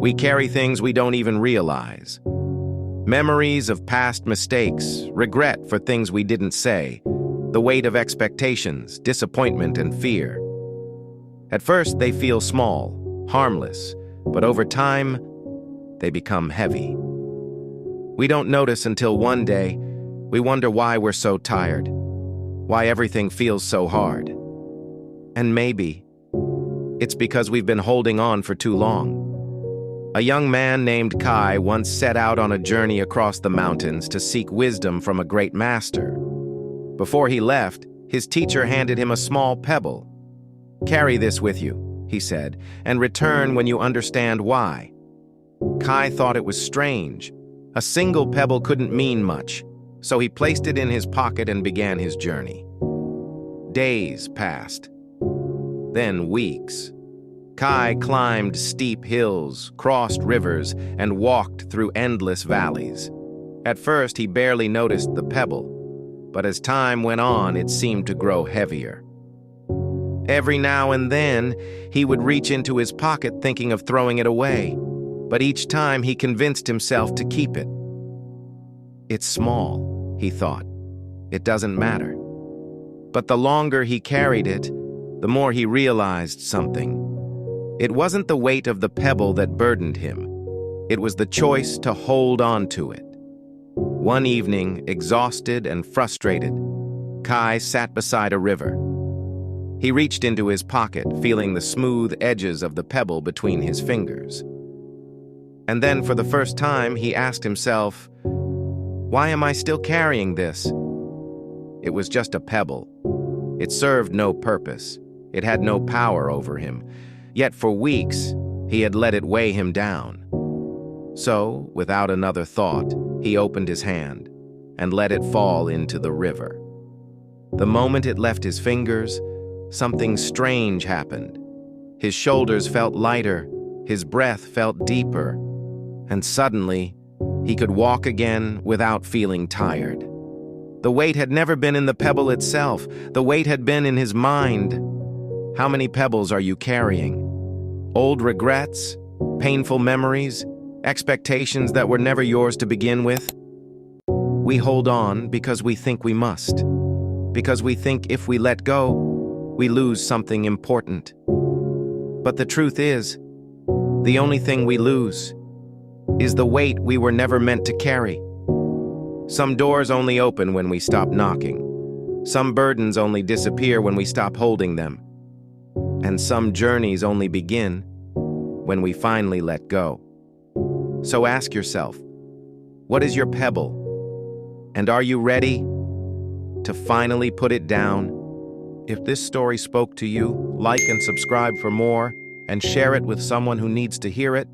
We carry things we don't even realize. Memories of past mistakes, regret for things we didn't say, the weight of expectations, disappointment, and fear. At first, they feel small, harmless, but over time, they become heavy. We don't notice until one day, we wonder why we're so tired, why everything feels so hard. And maybe it's because we've been holding on for too long. A young man named Kai once set out on a journey across the mountains to seek wisdom from a great master. Before he left, his teacher handed him a small pebble. "Carry this with you," he said, "and return when you understand why." Kai thought it was strange. A single pebble couldn't mean much, so he placed it in his pocket and began his journey. Days passed. Then weeks. Kai climbed steep hills, crossed rivers, and walked through endless valleys. At first, he barely noticed the pebble, but as time went on, it seemed to grow heavier. Every now and then, he would reach into his pocket thinking of throwing it away, but each time he convinced himself to keep it. "It's small," he thought. "It doesn't matter." But the longer he carried it, the more he realized something. It wasn't the weight of the pebble that burdened him. It was the choice to hold on to it. One evening, exhausted and frustrated, Kai sat beside a river. He reached into his pocket, feeling the smooth edges of the pebble between his fingers. And then, for the first time, he asked himself, "Why am I still carrying this?" It was just a pebble. It served no purpose. It had no power over him. Yet for weeks, he had let it weigh him down. So, without another thought, he opened his hand and let it fall into the river. The moment it left his fingers, something strange happened. His shoulders felt lighter, his breath felt deeper, and suddenly, he could walk again without feeling tired. The weight had never been in the pebble itself. The weight had been in his mind. How many pebbles are you carrying? Old regrets? Painful memories? Expectations that were never yours to begin with? We hold on because we think we must. Because we think if we let go, we lose something important. But the truth is, the only thing we lose is the weight we were never meant to carry. Some doors only open when we stop knocking. Some burdens only disappear when we stop holding them. And some journeys only begin when we finally let go. So ask yourself, what is your pebble? And are you ready to finally put it down? If this story spoke to you, like and subscribe for more, and share it with someone who needs to hear it.